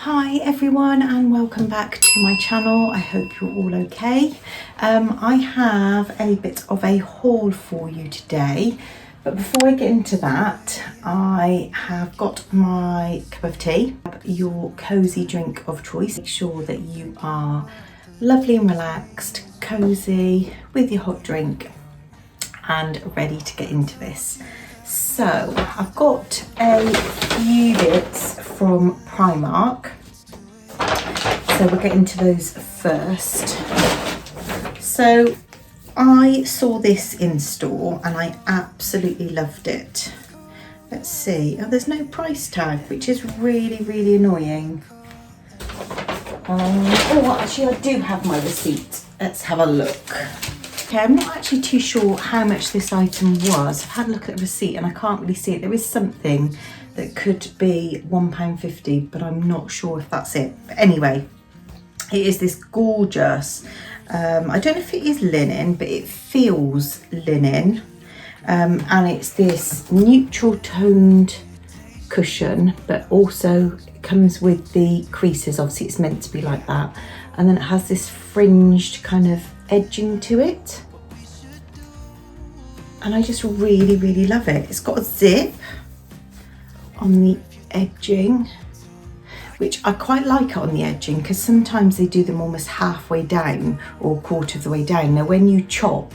Hi everyone and welcome back to my channel. I hope you're all okay. I have a bit of a haul for you today, but before I get into that, I have got my cup of tea, your cozy drink of choice. Make sure that you are lovely and relaxed, cozy with your hot drink and ready to get into this. So I've got a few bits from Primark, so we'll get into those first. So I saw this in store and I absolutely loved it. Let's see, oh, there's no price tag, which is really annoying. Oh, actually I do have my receipt. Let's have a look. Okay, I'm not actually too sure how much this item was. I've had a look at the receipt and I can't really see it. There is something that could be £1.50, but I'm not sure if that's it. But anyway, it is this gorgeous, I don't know if it is linen, but it feels linen. And it's this neutral toned cushion, but also comes with the creases. Obviously it's meant to be like that. And then it has this fringed kind of edging to it. And I just really love it. It's got a zip on the edging, which I quite like it on the edging, because sometimes they do them almost halfway down or a quarter of the way down. Now when you chop,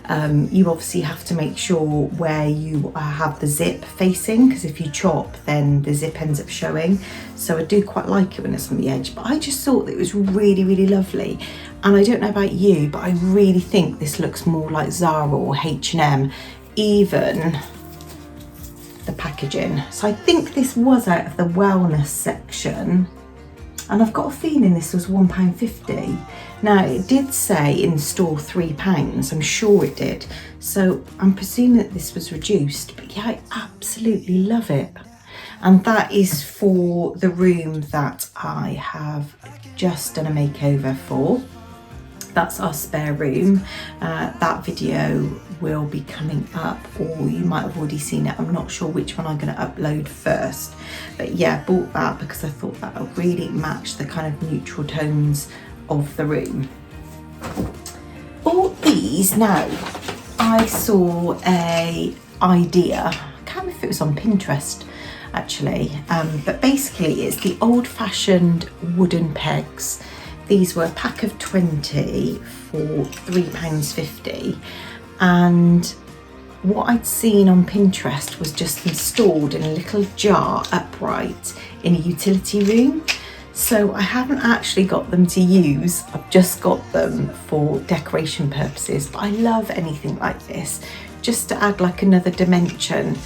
you obviously have to make sure where you have the zip facing, because if you chop then the zip ends up showing. So I do quite like it when it's on the edge, but I just thought that it was really lovely. And I don't know about you, but I really think this looks more like Zara or H&M, even the packaging. So I think this was out of the wellness section, and I've got a feeling this was £1.50. Now it did say in store £3, I'm sure it did, so I'm presuming that this was reduced. But yeah, I absolutely love it, and that is for the room that I have just done a makeover for. That's our spare room. That video will be coming up, or you might have already seen it. I'm not sure which one I'm going to upload first, but yeah, bought that because I thought that would really match the kind of neutral tones of the room. Bought these. Now I saw a idea, I can't remember if it was on Pinterest actually, but basically it's the old-fashioned wooden pegs. These were a pack of 20 for £3.50, and what I'd seen on Pinterest was just installed in a little jar upright in a utility room. So I haven't actually got them to use, I've just got them for decoration purposes, but I love anything like this, just to add like another dimension.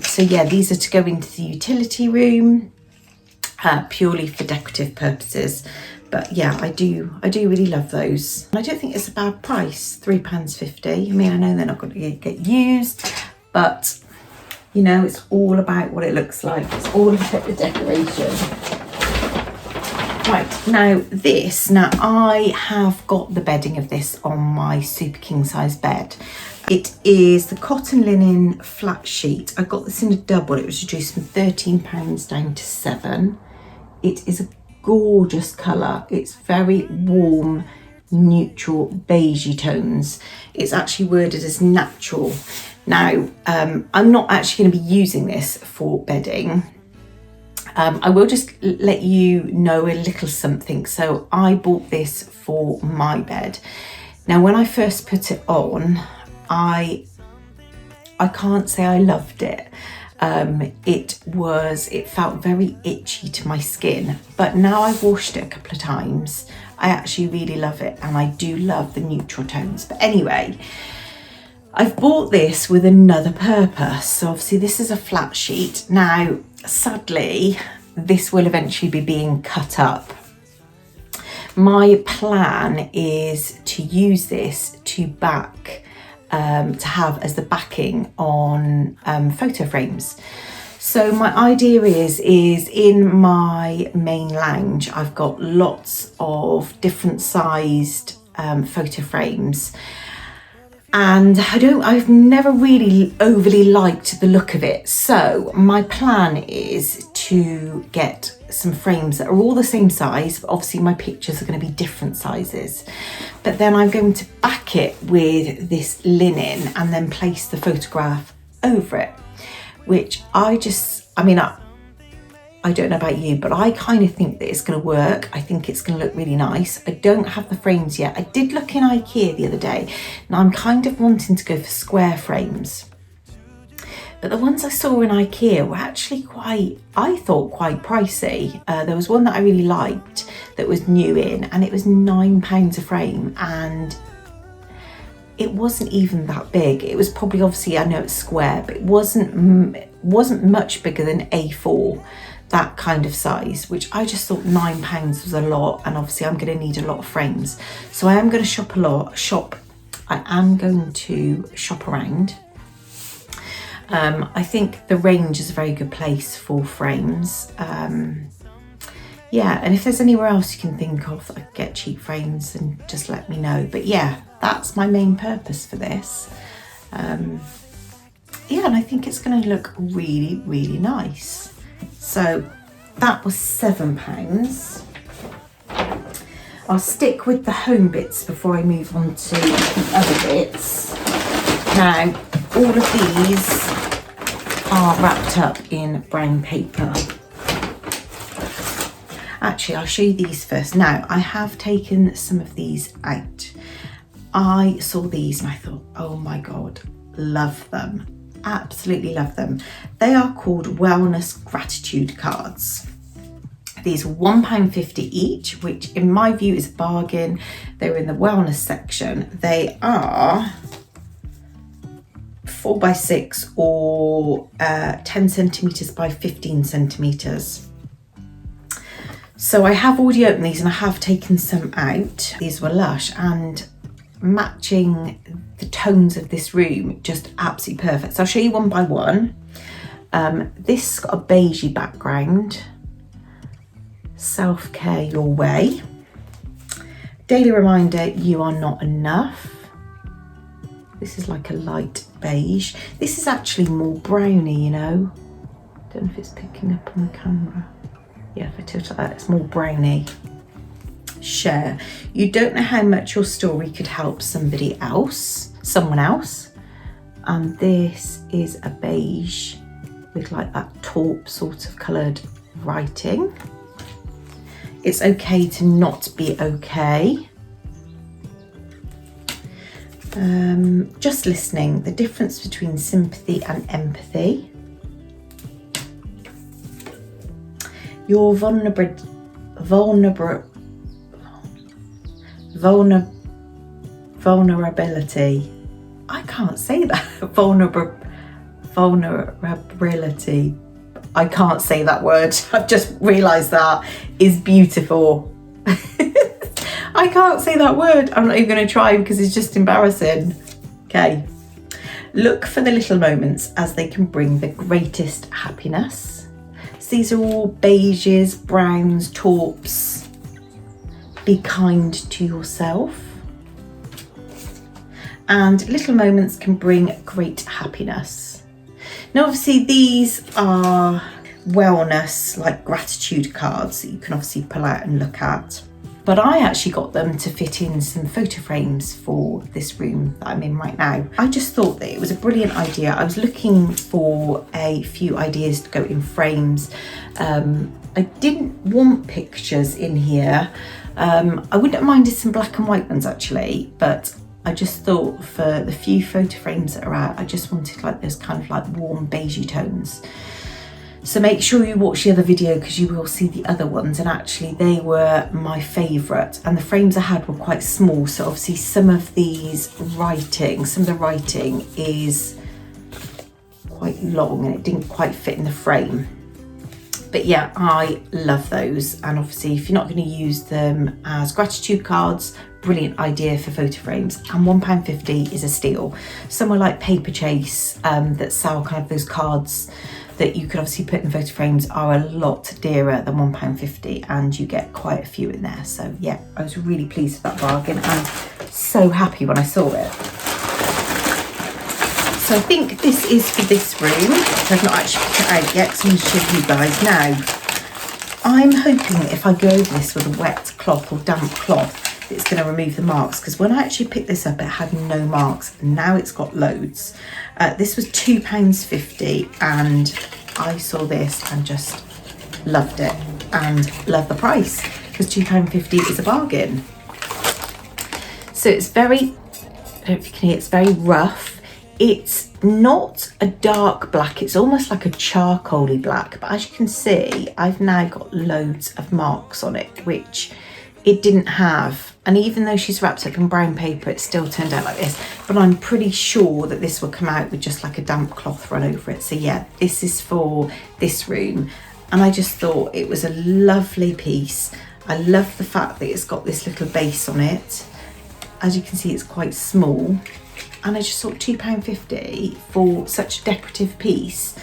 So yeah, these are to go into the utility room, purely for decorative purposes. But yeah, I do really love those. And I don't think it's a bad price, £3.50. I mean, I know they're not going to get used, but you know, it's all about what it looks like. It's all about the decoration. Right, now I have got the bedding of this on my super king size bed. It is the cotton linen flat sheet. I got this in a double. It was reduced from £13 down to £7. It is a gorgeous colour. It's very warm, neutral, beigey tones. It's actually worded as natural. Now, I'm not actually going to be using this for bedding. I will just let you know a little something. So I bought this for my bed. Now, when I first put it on, I can't say I loved it. It felt very itchy to my skin, but now I've washed it a couple of times, I actually really love it, and I do love the neutral tones. But anyway, I've bought this with another purpose. So obviously this is a flat sheet. Now, sadly, this will eventually be being cut up. My plan is to use this to have as the backing on photo frames. So my idea is in my main lounge, I've got lots of different sized photo frames, and I've never really overly liked the look of it. So my plan is to get some frames that are all the same size, but obviously my pictures are going to be different sizes. But then I'm going to back it with this linen and then place the photograph over it, which I don't know about you, but I kind of think that it's going to work. I think it's going to look really nice. I don't have the frames yet. I did look in IKEA the other day, and I'm kind of wanting to go for square frames. But the ones I saw in IKEA were actually I thought quite pricey. There was one that I really liked that was new in, and it was £9 a frame, and it wasn't even that big. It was probably, obviously I know it's square, but it wasn't much bigger than A4, that kind of size, which I just thought £9 was a lot, and obviously I'm going to need a lot of frames. So I am going to shop around. I think the range is a very good place for frames. Yeah, and if there's anywhere else you can think of that I could get cheap frames, then just let me know. But yeah, that's my main purpose for this. Yeah, and I think it's going to look really, really nice. So that was £7. I'll stick with the home bits before I move on to the other bits. Now, all of these are wrapped up in brown paper. Actually, I'll show you these first. Now, I have taken some of these out. I saw these and I thought, oh my God, love them. Absolutely love them. They are called Wellness Gratitude Cards. These are £1.50 each, which in my view is a bargain. They're in the wellness section. They are 4x6 or 10 centimetres by 15 centimetres. So I have already opened these and I have taken some out. These were lush and matching the tones of this room, just absolutely perfect. So I'll show you one by one. This got a beigey background. Self-care your way. Daily reminder, you are not enough. This is like a light beige. This is actually more browny, you know. Don't know if it's picking up on the camera. Yeah, if I tilt it like that, it's more browny. Share. You don't know how much your story could help someone else. And this is a beige with like that taupe sort of coloured writing. It's okay to not be okay. Just listening, the difference between sympathy and empathy. Your vulnerability. I can't say that. Vulnerability. I can't say that word. I've just realised that is beautiful. I can't say that word. I'm not even going to try because it's just embarrassing. Okay. Look for the little moments as they can bring the greatest happiness. So these are all beiges, browns, taupes. Be kind to yourself. And little moments can bring great happiness. Now, obviously, these are wellness, like gratitude cards that you can obviously pull out and look at. But I actually got them to fit in some photo frames for this room that I'm in right now. I just thought that it was a brilliant idea. I was looking for a few ideas to go in frames. I didn't want pictures in here. I wouldn't have minded some black and white ones actually, but I just thought for the few photo frames that are out, I just wanted like those kind of like warm beigey tones. So make sure you watch the other video because you will see the other ones, and actually they were my favourite, and the frames I had were quite small, so obviously some of the writing is quite long and it didn't quite fit in the frame. But yeah, I love those, and obviously if you're not going to use them as gratitude cards, brilliant idea for photo frames, and £1.50 is a steal. Somewhere like Paper Chase that sell kind of those cards that you could obviously put in photo frames are a lot dearer than £1.50, and you get quite a few in there. So yeah, I was really pleased with that bargain and so happy when I saw it. So I think this is for this room. So I've not actually put it out yet, so I'm going to show you guys now. I'm hoping if I go over this with a wet cloth or damp cloth, it's going to remove the marks, because when I actually picked this up it had no marks. Now it's got loads. This was £2.50 and I saw this and just loved it and love the price, because £2.50 is a bargain. So it's very, I don't know if you can hear, it's very rough. It's not a dark black, it's almost like a charcoaly black, but as you can see I've now got loads of marks on it, which it didn't have. And even though she's wrapped up in brown paper, it still turned out like this. But I'm pretty sure that this will come out with just like a damp cloth run over it. So yeah, this is for this room. And I just thought it was a lovely piece. I love the fact that it's got this little base on it. As you can see, it's quite small. And I just thought £2.50 for such a decorative piece.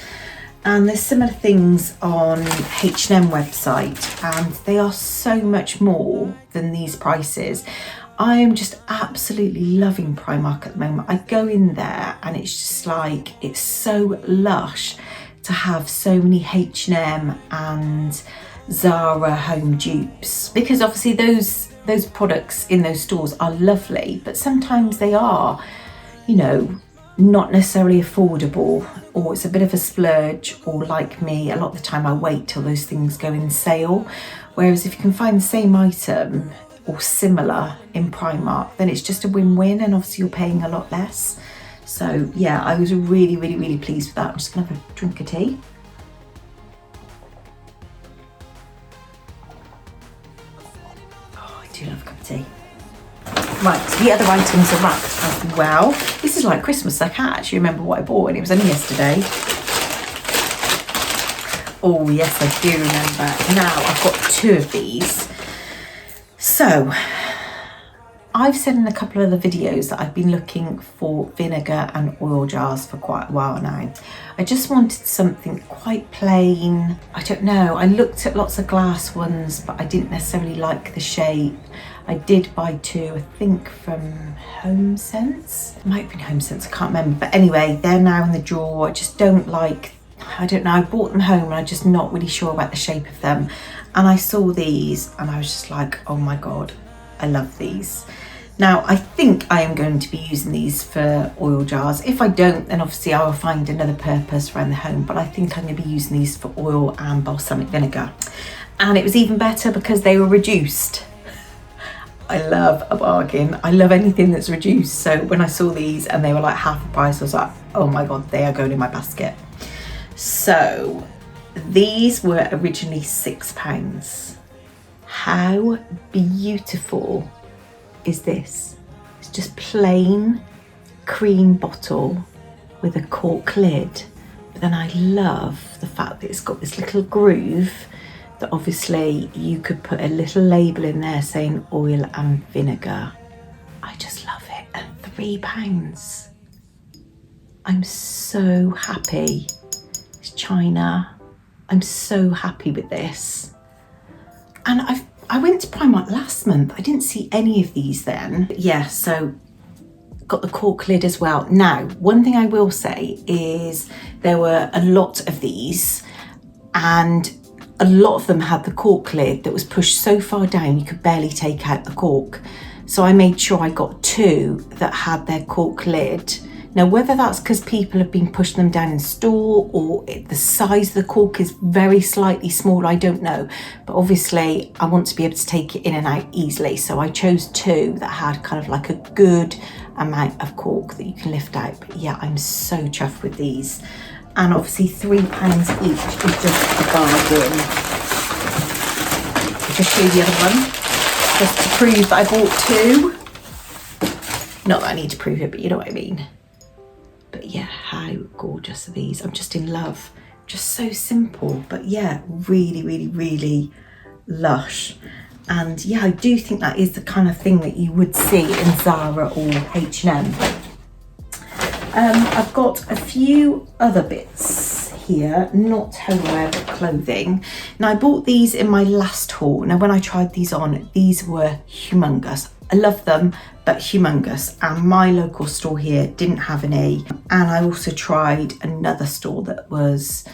And there's similar things on H&M website, and they are so much more than these prices. I am just absolutely loving Primark at the moment. I go in there and it's just like, it's so lush to have so many H&M and Zara home dupes, because obviously those products in those stores are lovely, but sometimes they are, you know, not necessarily affordable, or it's a bit of a splurge, or like me, a lot of the time I wait till those things go in sale. Whereas if you can find the same item or similar in Primark, then it's just a win-win, and obviously you're paying a lot less. So yeah, I was really, really, really pleased with that. I'm just gonna have a drink of tea. Oh, I do love a cup of tea. Right, so the other items are wrapped as well. This is like Christmas. I can't actually remember what I bought, and it was only yesterday. Oh yes, I do remember. Now I've got two of these. So I've said in a couple of the videos that I've been looking for vinegar and oil jars for quite a while now. I just wanted something quite plain. I don't know, I looked at lots of glass ones, but I didn't necessarily like the shape. I did buy two, I think from Home Sense. It might have been Home Sense, I can't remember. But anyway, they're now in the drawer. I just don't like, I don't know, I bought them home and I'm just not really sure about the shape of them. And I saw these and I was just like, oh my God, I love these. Now, I think I am going to be using these for oil jars. If I don't, then obviously I will find another purpose around the home, but I think I'm going to be using these for oil and balsamic vinegar. And it was even better because they were reduced. I love a bargain. I love anything that's reduced. So when I saw these and they were like half the price, I was like, oh my God, they are going in my basket. So these were originally £6. How beautiful is this? It's just plain cream bottle with a cork lid. But then I love the fact that it's got this little groove that obviously you could put a little label in there saying oil and vinegar. I just love it. And £3. I'm so happy. It's China. I'm so happy with this. And I went to Primark last month. I didn't see any of these then. But yeah, so got the cork lid as well. Now, one thing I will say is there were a lot of these, and a lot of them had the cork lid that was pushed so far down you could barely take out the cork. So I made sure I got two that had their cork lid. Now, whether that's because people have been pushing them down in store or the size of the cork is very slightly small, I don't know. But obviously I want to be able to take it in and out easily. So I chose two that had kind of like a good amount of cork that you can lift out. But yeah, I'm so chuffed with these. And obviously £3 each is just a bargain. I'll just show you the other one, just to prove that I bought two. Not that I need to prove it, but you know what I mean. But yeah, how gorgeous are these? I'm just in love. Just so simple, but yeah, really, really, really lush. And yeah, I do think that is the kind of thing that you would see in Zara or H&M. I've got a few other bits here, not homeware but clothing. Now I bought these in my last haul. Now when I tried these on, these were humongous. I love them, but humongous, and my local store here didn't have any. And I also tried another store that was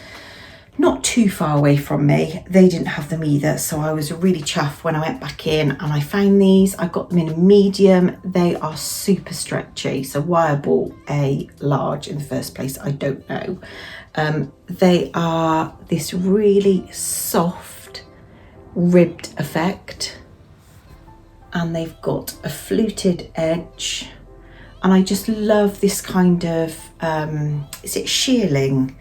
not too far away from me. They didn't have them either, so I was really chuffed when I went back in and I found these. I got them in a medium. They are super stretchy, so why I bought a large in the first place, I don't know. They are this really soft ribbed effect, and they've got a fluted edge, and I just love this kind of is it shearling?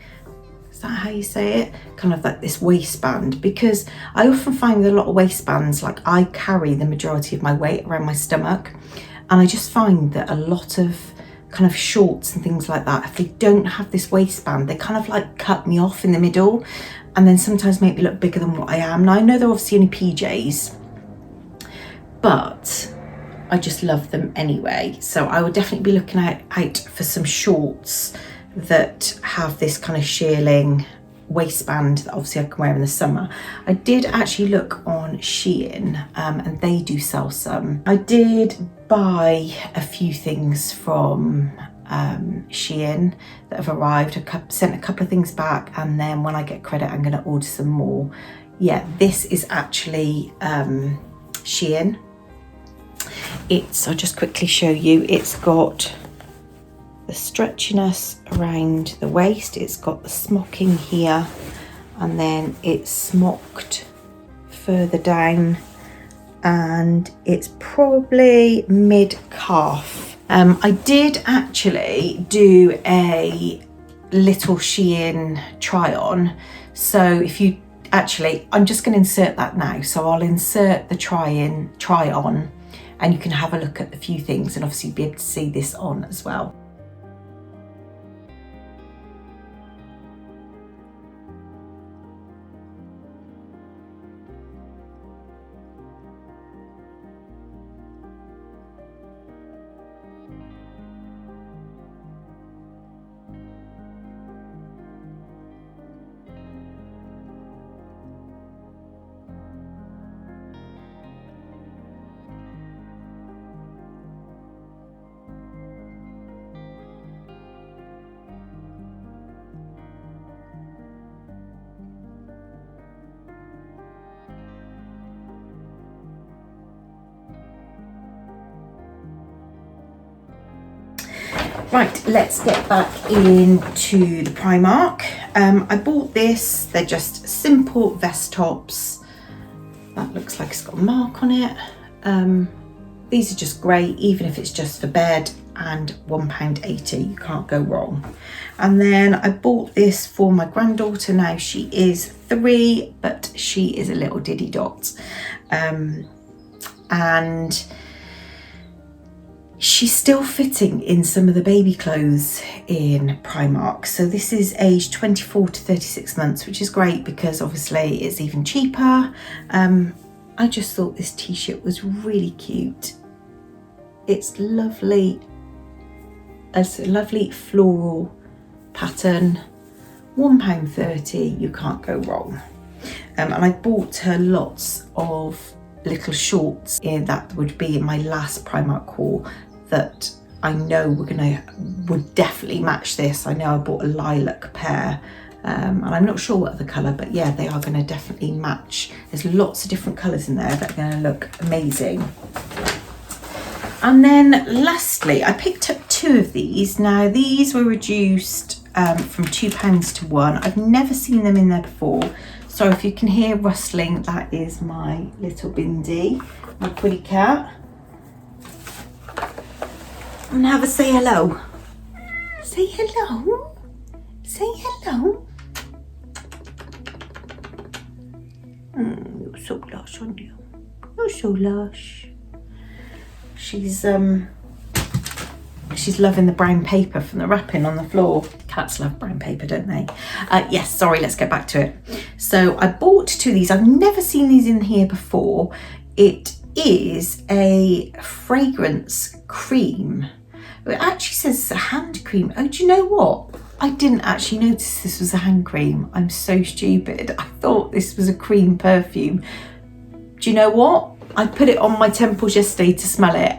Is that how you say it? Kind of like this waistband, because I often find with a lot of waistbands, like I carry the majority of my weight around my stomach, and I just find that a lot of kind of shorts and things like that, if they don't have this waistband, they kind of like cut me off in the middle, and then sometimes make me look bigger than what I am. Now I know they're obviously only PJs, but I just love them anyway. So I would definitely be looking out for some shorts that have this kind of shearling waistband that obviously I can wear in the summer. I did actually look on SHEIN, and they do sell some. I did buy a few things from SHEIN that have arrived. I sent a couple of things back, and then when I get credit I'm going to order some more. Yeah, this is actually SHEIN. I'll just quickly show you. It's got the stretchiness around the waist, it's got the smocking here, and then it's smocked further down, and it's probably mid-calf. I did actually do a little SHEIN try on, so if you actually, I'm just going to insert that now, so I'll insert the try on, and you can have a look at a few things and obviously be able to see this on as well. Right, let's get back into the Primark. I bought this, they're just simple vest tops. That looks like it's got a mark on it. These are just great, even if it's just for bed, and £1.80, you can't go wrong. And then I bought this for my granddaughter. Now she is 3, but she is a little diddy dot. And she's still fitting in some of the baby clothes in Primark. So this is aged 24 to 36 months, which is great because obviously it's even cheaper. I just thought this t-shirt was really cute. It's lovely. It's a lovely floral pattern. £1.30, you can't go wrong. And I bought her lots of little shorts that would be in my last Primark haul that I know would definitely match this. I know I bought a lilac pair, and I'm not sure what other colour, but yeah, they are going to definitely match. There's lots of different colours in there that are going to look amazing. And then lastly, I picked up 2 of these. Now these were reduced from £2 to £1. I've never seen them in there before. So if you can hear rustling, that is my little Bindi, my pretty cat. And have a say hello. Say hello. Say hello. You're so lush, aren't you? You're so lush. She's loving the brown paper from the wrapping on the floor. Cats love brown paper, don't they? Yes, sorry, let's get back to it. So I bought 2 of these. I've never seen these in here before. It is a fragrance cream. It actually says it's a hand cream. Oh, do you know what? I didn't actually notice this was a hand cream. I'm so stupid. I thought this was a cream perfume. Do you know what? I put it on my temples yesterday to smell it.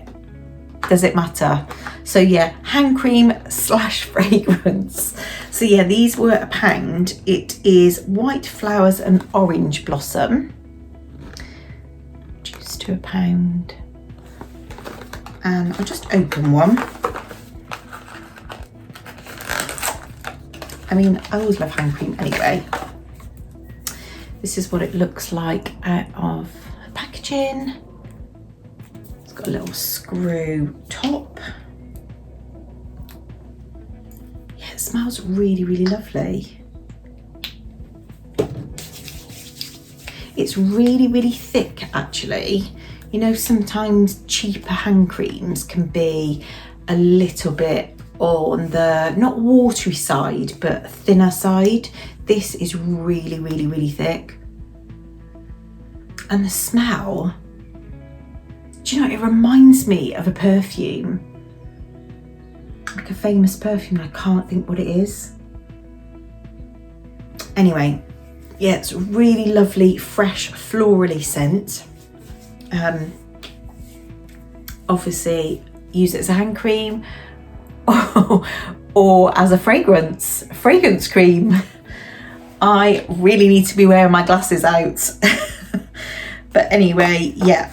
Does it matter? So yeah, hand cream / fragrance. So yeah, these were £1. It is white flowers and orange blossom. Juice to £1. And I'll just open one. I mean, I always love hand cream anyway. This is what it looks like out of the packaging. It's got a little screw top. Yeah, it smells really, really lovely. It's really, really thick actually. You know, sometimes cheaper hand creams can be a little bit on the, not watery side, but thinner side. This is really, really, really thick. And the smell, do you know, it reminds me of a perfume. Like a famous perfume, I can't think what it is. Anyway, yeah, it's really lovely, fresh, florally scent. Obviously, use it as a hand cream or as a fragrance cream. I really need to be wearing my glasses out. But anyway, yeah,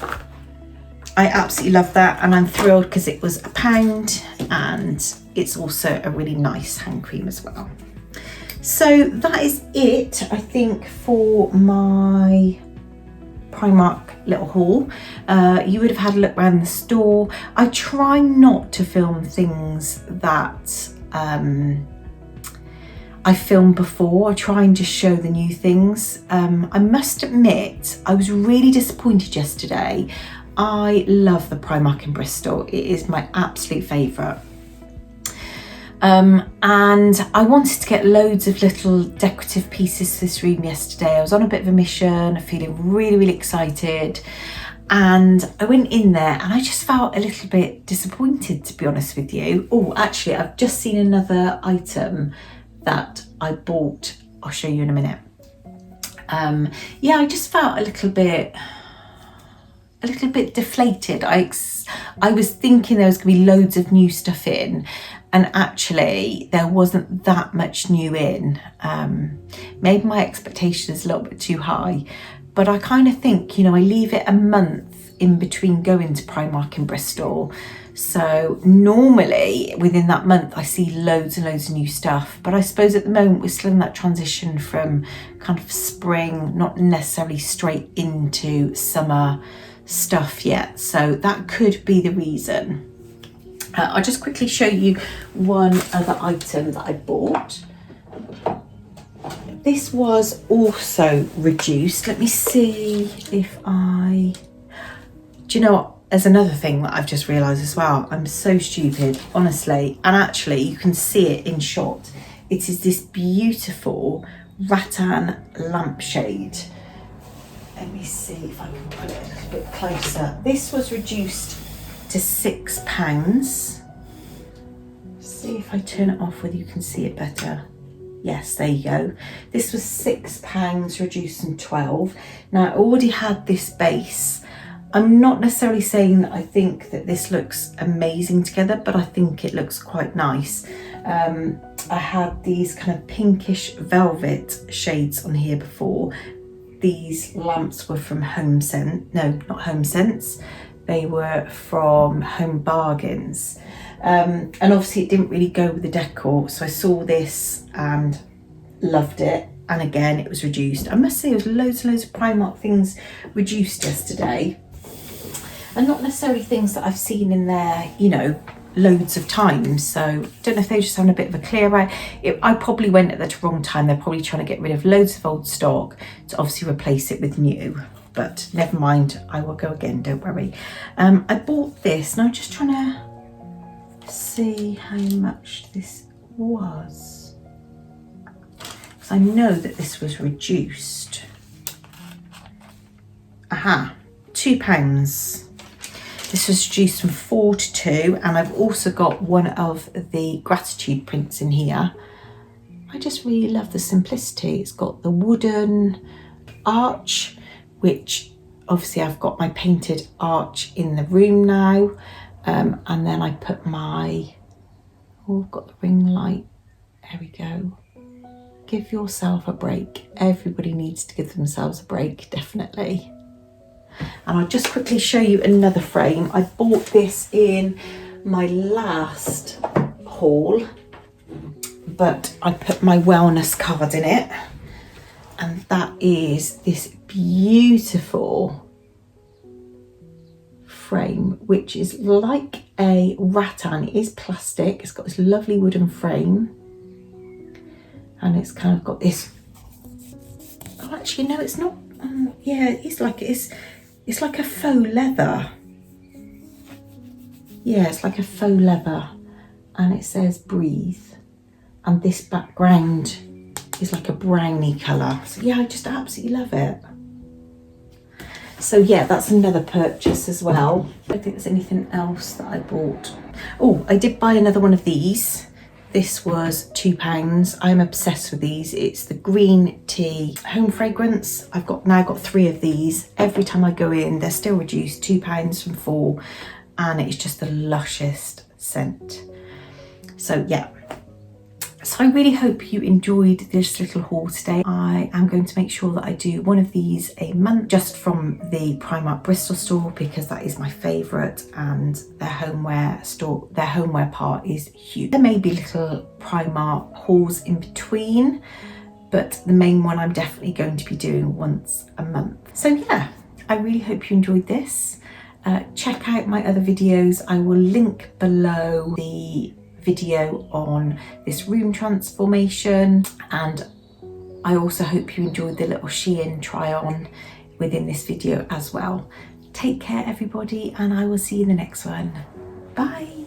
I absolutely love that, and I'm thrilled because it was £1 and it's also a really nice hand cream as well. So that is it, I think, for my Primark little haul. You would have had a look around the store. I try not to film things that I filmed before. I try and just show the new things. I must admit, I was really disappointed yesterday. I love the Primark in Bristol. It is my absolute favourite. And I wanted to get loads of little decorative pieces for this room yesterday. I was on a bit of a mission, feeling really, really excited. And I went in there and I just felt a little bit disappointed, to be honest with you. Oh, actually, I've just seen another item that I bought. I'll show you in a minute. Yeah, I just felt a little bit deflated. I was thinking there was gonna be loads of new stuff in, and actually there wasn't that much new in. Maybe my expectation is a little bit too high, but I kind of think, you know, I leave it a month in between going to Primark in Bristol. So normally within that month I see loads and loads of new stuff, but I suppose at the moment we're still in that transition from kind of spring, not necessarily straight into summer stuff yet. So that could be the reason. I'll just quickly show you one other item that I bought. This was also reduced. Let me see if do you know what? There's another thing that I've just realised as well. I'm so stupid, honestly. And actually, you can see it in shot. It is this beautiful Rattan lampshade. Let me see if I can put it a little bit closer. This was reduced to £6. See if I turn it off whether you can see it better. Yes, there you go. This was £6 reduced from 12. Now I already had this base. I'm not necessarily saying that I think that this looks amazing together, but I think it looks quite nice. I had these kind of pinkish velvet shades on here before. These lamps were from Home Sense. They were from Home Bargains. And obviously it didn't really go with the decor. So I saw this and loved it. And again, it was reduced. I must say there was loads and loads of Primark things reduced yesterday. And not necessarily things that I've seen in there, you know, loads of times. So I don't know if they're just having a bit of a clear out. I probably went at the wrong time. They're probably trying to get rid of loads of old stock to obviously replace it with new. But never mind, I will go again, don't worry. I bought this and I'm just trying to see how much this was. Because I know that this was reduced. Aha, £2. This was reduced from 4 to 2, and I've also got one of the gratitude prints in here. I just really love the simplicity. It's got the wooden arch, which obviously I've got my painted arch in the room now, and then I put my, oh, I've got the ring light, there we go. Give yourself a break. Everybody needs to give themselves a break, definitely. And I'll just quickly show you another frame. I bought this in my last haul, but I put my wellness card in it, and that is this beautiful frame, which is like a rattan. It is plastic. It's got this lovely wooden frame, and it's kind of got this, oh actually no, it's not, yeah, it's like a faux leather. Yeah, it's like a faux leather, and it says breathe, and this background is like a browny colour. So yeah, I just absolutely love it. So yeah, that's another purchase as well. I don't think there's anything else that I bought. Oh, I did buy another one of these. This was £2. I'm obsessed with these. It's the green tea home fragrance. I've now got 3 of these. Every time I go in, they're still reduced, £2 from 4, and it's just the lushest scent. So yeah. So I really hope you enjoyed this little haul today. I am going to make sure that I do one of these a month, just from the Primark Bristol store, because that is my favourite, and their homeware store, their homeware part is huge. There may be little Primark hauls in between, but the main one I'm definitely going to be doing once a month. So yeah, I really hope you enjoyed this. Check out my other videos. I will link below the video on this room transformation, and I also hope you enjoyed the little SHEIN try on within this video as well. Take care everybody, and I will see you in the next one. Bye.